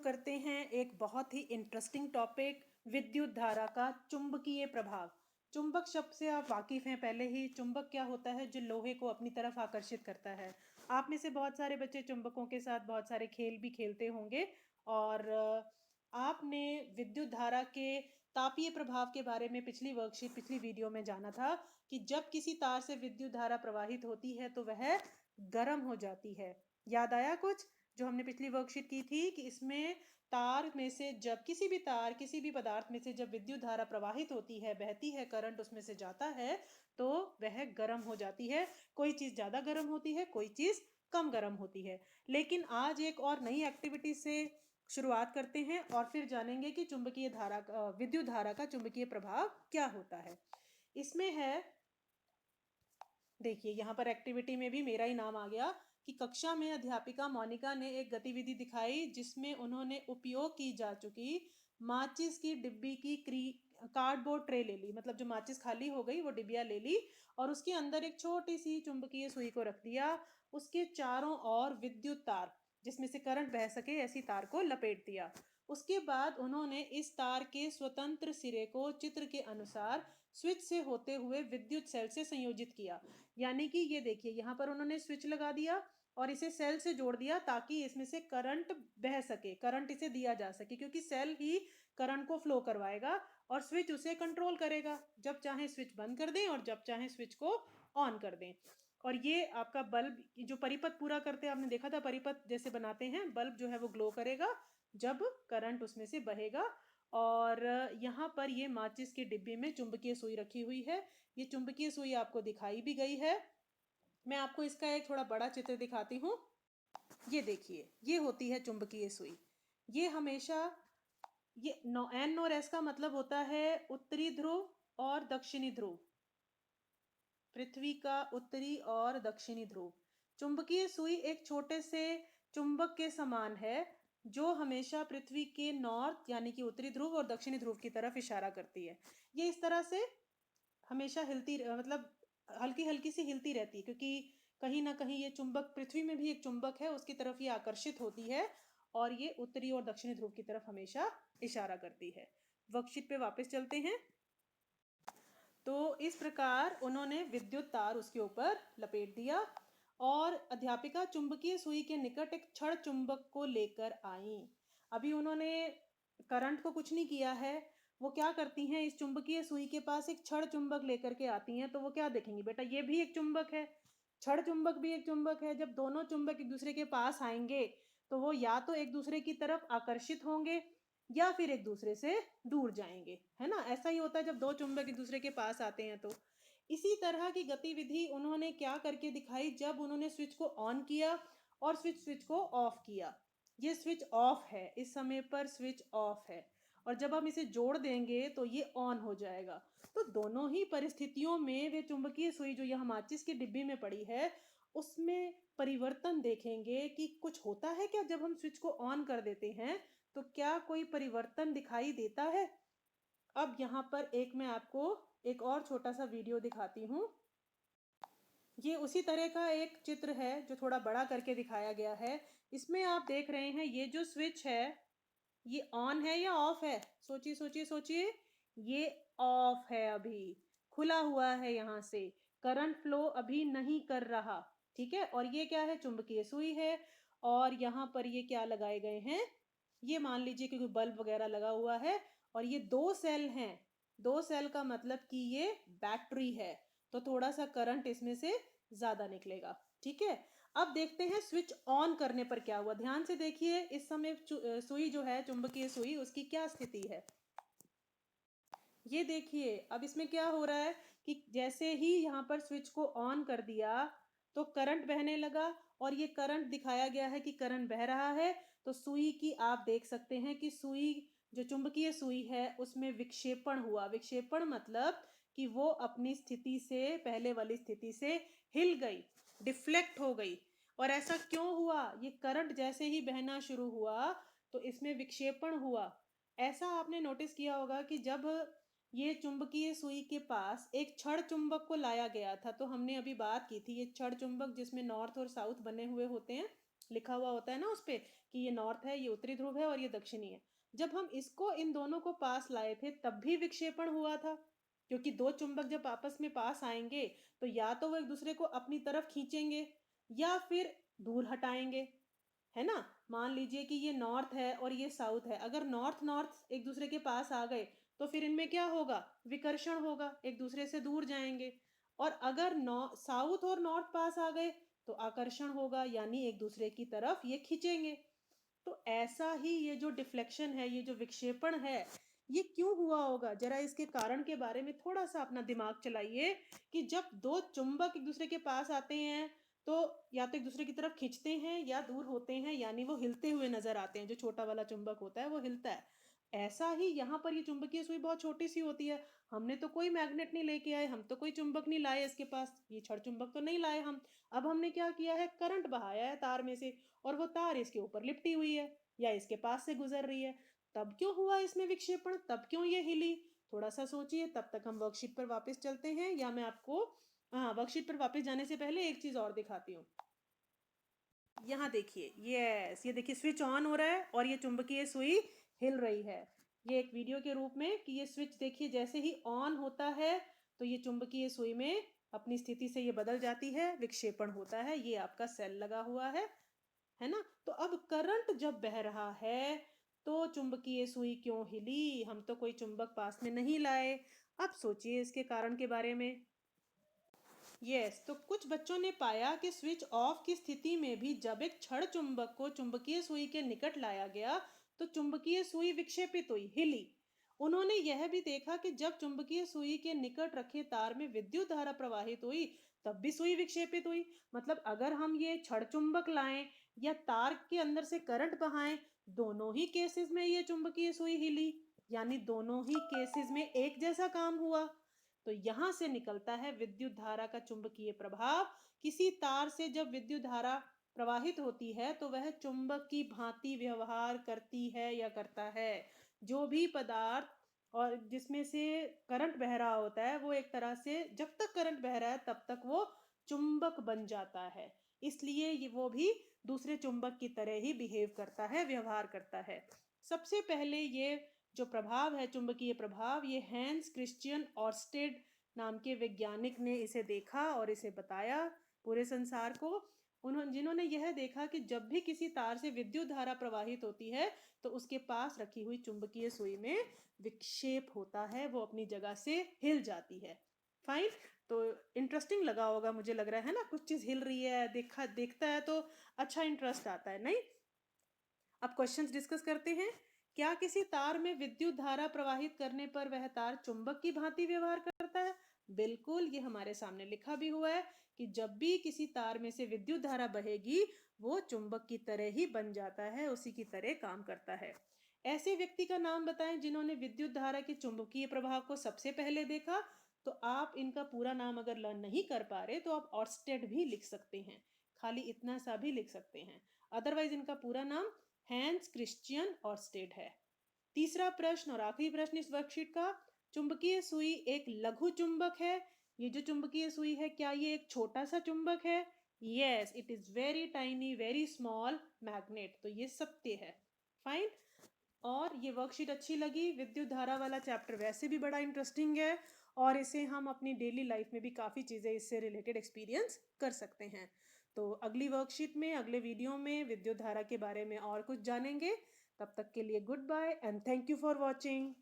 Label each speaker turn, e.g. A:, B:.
A: करते हैं एक बहुत ही इंटरेस्टिंग टॉपिक, विद्युत धारा का चुंबकीय प्रभाव। चुंबक शब्द से आप वाकिफ हैं पहले ही। चुंबक क्या होता है? जो लोहे को अपनी तरफ आकर्षित करता है। आप में से बहुत सारे बच्चे चुंबकों के साथ बहुत सारे खेल भी खेलते होंगे। और आपने विद्युत धारा के तापीय प्रभाव के बारे में पिछली वर्कशीट, पिछली वीडियो में जाना था कि जब किसी तार से विद्युत धारा प्रवाहित होती है तो वह गर्म हो जाती है। याद आया कुछ जो हमने पिछली वर्कशीट की थी कि इसमें तार में से जब किसी भी तार, किसी भी पदार्थ में से जब विद्युत धारा प्रवाहित होती है, बहती है, करंट उसमें से जाता है तो वह गर्म हो जाती है। कोई चीज ज्यादा गर्म होती है, कोई चीज कम गर्म होती है। लेकिन आज एक और नई एक्टिविटी से शुरुआत करते हैं और फिर जानेंगे कि चुंबकीय धारा विद्युत धारा का चुंबकीय प्रभाव क्या होता है। इसमें है, देखिए यहाँ पर एक्टिविटी में भी मेरा ही नाम आ गया कि कक्षा में अध्यापिका मोनिका ने एक गतिविधि दिखाई जिसमें उन्होंने उपयोग की जा चुकी माचिस की डिब्बी की कार्डबोर्ड ट्रे ले ली। मतलब जो माचिस खाली हो गई वो डिबिया ले ली और उसके अंदर एक छोटी सी चुंबकीय सुई को रख दिया। उसके चारों ओर विद्युत तार, जिसमें से करंट बह सके ऐसी तार को लपेट दिया। उसके बाद उन्होंने इस तार के स्वतंत्र सिरे को चित्र के अनुसार स्विच से होते हुए विद्युत सेल से संयोजित किया। यानी कि ये देखिए यहाँ पर उन्होंने स्विच लगा दिया और इसे सेल से जोड़ दिया ताकि इसमें से करंट बह सके, करंट इसे दिया जा सके, क्योंकि सेल ही करंट को फ्लो करवाएगा और स्विच उसे कंट्रोल करेगा। जब चाहे स्विच बंद कर दें और जब चाहे स्विच को ऑन कर दें। और ये आपका बल्ब जो परिपथ पूरा करते हैं, आपने देखा था परिपथ जैसे बनाते हैं, बल्ब जो है वो ग्लो करेगा जब करंट उसमें से बहेगा। और यहाँ पर ये माचिस के डिब्बे में चुंबकीय सुई रखी हुई है। ये चुंबकीय सुई आपको दिखाई भी गई है। मैं आपको इसका एक थोड़ा बड़ा चित्र दिखाती हूँ। ये देखिए, ये होती है चुंबकीय सुई। ये हमेशा ये एन और एस का मतलब होता है उत्तरी ध्रुव और दक्षिणी ध्रुव, पृथ्वी का उत्तरी और दक्षिणी ध्रुव। चुंबकीय सुई एक छोटे से चुंबक के समान है जो हमेशा पृथ्वी के नॉर्थ यानी कि उत्तरी ध्रुव और दक्षिणी ध्रुव की तरफ इशारा करती है। ये इस तरह से हमेशा हिलती, मतलब हल्की हल्की सी हिलती रहती है, क्योंकि कहीं ना कहीं ये चुंबक, पृथ्वी में भी एक चुंबक है, उसकी तरफ ये आकर्षित होती है और ये उत्तरी और दक्षिणी ध्रुव की तरफ हमेशा इशारा करती है। वर्कशीट पे वापस चलते हैं। तो इस प्रकार उन्होंने विद्युत तार उसके ऊपर लपेट दिया और अध्यापिका चुंबकीय सुई के निकट एक छड़ चुंबक को लेकर आई। अभी उन्होंने करंट को कुछ नहीं किया है। वो क्या करती हैं, इस चुंबकीय सुई के पास एक छड़ चुंबक लेकर के आती हैं। तो वो क्या देखेंगी, बेटा ये भी एक चुंबक है, छड़ चुंबक भी एक चुंबक है। जब दोनों चुंबक एक दूसरे के पास आएंगे तो वो या तो एक दूसरे की तरफ आकर्षित होंगे या फिर एक दूसरे से दूर जाएंगे, है ना। ऐसा ही होता है जब दो चुंबक एक दूसरे के पास आते हैं। तो इसी तरह की गतिविधि उन्होंने क्या करके दिखाई, जब उन्होंने स्विच को ऑन किया और स्विच को ऑफ किया। ये स्विच ऑफ है, इस समय पर स्विच ऑफ है और जब हम इसे जोड़ देंगे तो ये ऑन हो जाएगा। तो दोनों ही परिस्थितियों में वे चुंबकीय सुई जो यह माचिस की डिब्बी में पड़ी है उसमें परिवर्तन देखेंगे कि कुछ होता है क्या। जब हम स्विच को ऑन कर देते हैं तो क्या कोई परिवर्तन दिखाई देता है। अब यहाँ पर एक मैं आपको एक और छोटा सा वीडियो दिखाती हूँ। ये उसी तरह का एक चित्र है जो थोड़ा बड़ा करके दिखाया गया है। इसमें आप देख रहे हैं ये जो स्विच है ये ऑन है या ऑफ है। सोचिए सोचिए सोचिए। ये ऑफ है, अभी खुला हुआ है, यहाँ से करंट फ्लो अभी नहीं कर रहा। ठीक है। और ये क्या है, चुंबकीय सुई है। और यहाँ पर ये क्या लगाए गए हैं, ये मान लीजिए कि कोई बल्ब वगैरह लगा हुआ है और ये दो सेल हैं। दो सेल का मतलब कि ये बैटरी है, तो थोड़ा सा करंट इसमें से ज्यादा निकलेगा। ठीक है। अब देखते हैं स्विच ऑन करने पर क्या हुआ। ध्यान से देखिए, इस समय सुई जो है चुंबकीय सुई, उसकी क्या स्थिति है। ये देखिए, अब इसमें क्या हो रहा है कि जैसे ही यहाँ पर स्विच को ऑन कर दिया तो करंट बहने लगा और ये करंट दिखाया गया है कि करंट बह रहा है। तो सुई की आप देख सकते हैं कि सुई जो चुंबकीय सुई है उसमें विक्षेपण हुआ। विक्षेपण मतलब कि वो अपनी स्थिति से, पहले वाली स्थिति से हिल गई, डिफ्लेक्ट हो गई। और ऐसा क्यों हुआ, ये करंट जैसे ही बहना शुरू हुआ तो इसमें विक्षेपण हुआ। ऐसा आपने नोटिस किया होगा कि जब ये चुंबकीय सुई के पास एक छड़ चुंबक को लाया गया था, तो हमने अभी बात की थी ये छड़ चुंबक जिसमें नॉर्थ और साउथ बने हुए होते हैं, लिखा हुआ होता है ना उस पे कि ये नॉर्थ है, ये उत्तरी ध्रुव है और ये दक्षिणी है। जब हम इसको इन दोनों को पास लाए थे तब भी विक्षेपण हुआ था, क्योंकि दो चुंबक जब आपस में पास आएंगे तो या तो वो एक दूसरे को अपनी तरफ खींचेंगे या फिर दूर हटाएंगे, है ना। मान लीजिए कि ये नॉर्थ है और ये साउथ है, अगर नॉर्थ नॉर्थ एक दूसरे के पास आ गए तो फिर इनमें क्या होगा, विकर्षण होगा, एक दूसरे से दूर जाएंगे। और अगर साउथ और नॉर्थ पास आ गए तो आकर्षण होगा, यानी एक दूसरे की तरफ ये खींचेंगे। तो ऐसा ही ये जो डिफ्लेक्शन है, ये जो विक्षेपण है, ये क्यों हुआ होगा, जरा इसके कारण के बारे में थोड़ा सा अपना दिमाग चलाइए। कि जब दो चुंबक एक दूसरे के पास आते हैं तो या तो एक दूसरे की तरफ खींचते हैं या दूर होते हैं, यानी वो हिलते हुए नजर आते हैं। जो छोटा वाला चुंबक होता है वो हिलता है। ऐसा ही यहाँ पर ये चुंबकीय सुई बहुत छोटी सी होती है। हमने तो कोई मैग्नेट नहीं लेके आए, हम तो कोई चुंबक नहीं लाए इसके पास, ये छड़ चुंबक तो नहीं लाए हम। अब हमने क्या किया है, करंट बहाया है तार में से और वो तार इसके ऊपर लिपटी हुई है या इसके पास से गुजर रही है। तब क्यों हुआ इसमें विक्षेपण, तब क्यों ये हिली, थोड़ा सा सोचिए। तब तक हम वर्कशीट पर वापस चलते हैं, या मैं आपको, हाँ, वर्कशीट पर वापस जाने से पहले एक चीज और दिखाती हूँ। यहाँ देखिए, यस, ये देखिए स्विच ऑन हो रहा है और ये चुंबकीय सुई हिल रही है। ये एक वीडियो के रूप में कि ये स्विच देखिए जैसे ही ऑन होता है तो ये चुंबकीय सुई में अपनी स्थिति से ये बदल जाती है, विक्षेपण होता है। ये आपका सेल लगा हुआ है ना। तो अब करंट जब बह रहा है तो चुंबकीय सुई क्यों हिली, हम तो कोई चुंबक पास में नहीं लाए। अब सोचिए इसके कारण के बारे में। तो कुछ बच्चों ने पाया कि स्विच ऑफ की स्थिति में भी जब एक छड़ चुंबक को चुंबकीय सुई के निकट लाया गया तो चुंबकीय सुई विक्षेपित हुई, हिली। उन्होंने यह भी देखा कि जब चुंबकीय सुई के निकट रखे तार में विद्युत धारा प्रवाहित हुई तब भी सुई विक्षेपित हुई। मतलब अगर हम ये छड़ चुंबक लाएं या तार के अंदर से करंट बहाएं, दोनों ही केसेस में ये चुंबकीय सुई हिली, यानी दोनों ही केसेस में एक जैसा काम हुआ। तो यहां से निकलता है विद्युत धारा का चुंबकीय प्रभाव। किसी तार से जब विद्युत धारा प्रवाहित होती है तो वह चुंबक की भांति व्यवहार करती है या करता है। जो भी पदार्थ और जिसमें से करंट बह रहा होता है वो एक तरह से, जब तक करंट बह रहा है तब तक वो चुंबक बन जाता है। इसलिए ये वो भी दूसरे चुंबक की तरह ही बिहेव करता है, व्यवहार करता है। सबसे पहले ये जो प्रभाव है, चुंबकीय प्रभाव, ये हैंस क्रिश्चियन ऑर्स्टेड नाम के वैज्ञानिक ने इसे देखा और इसे बताया पूरे संसार को। जिन्होंने यह देखा कि जब भी किसी तार से विद्युत धारा प्रवाहित होती है तो उसके पास रखी हुई चुंबकीय सुई में विक्षेप होता है, वो अपनी जगह से हिल जाती है। फाइन। तो इंटरेस्टिंग लगा होगा, मुझे लग रहा है ना, कुछ चीज हिल रही है, देखता है तो अच्छा इंटरेस्ट आता है, नहीं। अब क्वेश्चंस डिस्कस करते हैं। क्या किसी तार में विद्युत धारा प्रवाहित करने पर वह तार चुंबक की भांति व्यवहार करता है? बिल्कुल, ये हमारे सामने लिखा भी हुआ है कि जब भी किसी तार में से विद्युत धारा बहेगी वो चुंबक की तरह ही बन जाता है, उसी की तरह काम करता है। ऐसे व्यक्ति का नाम बताएं जिन्होंने विद्युत धारा के चुंबकीय प्रभाव को सबसे पहले देखा। तो आप इनका पूरा नाम अगर लर्न नहीं कर पा रहे तो आप ऑर्स्टेड भी लिख सकते हैं, खाली इतना सा भी लिख सकते हैं। अदरवाइज इनका पूरा नाम हैंस क्रिश्चियन ऑर्स्टेड है। तीसरा प्रश्न और आखिरी प्रश्न इस वर्कशीट का, चुंबकीय सुई एक लघु चुंबक है। ये जो चुंबकीय सुई है, क्या ये एक छोटा सा चुंबक है? Yes, it is very tiny, very small magnet. तो ये सत्य है। फाइन। और ये वर्कशीट अच्छी लगी? विद्युत धारा वाला चैप्टर वैसे भी बड़ा इंटरेस्टिंग है और इसे हम अपनी डेली लाइफ में भी काफ़ी चीज़ें इससे रिलेटेड एक्सपीरियंस कर सकते हैं। तो अगली वर्कशीट में, अगले वीडियो में विद्युत धारा के बारे में और कुछ जानेंगे। तब तक के लिए goodbye and thank you for watching.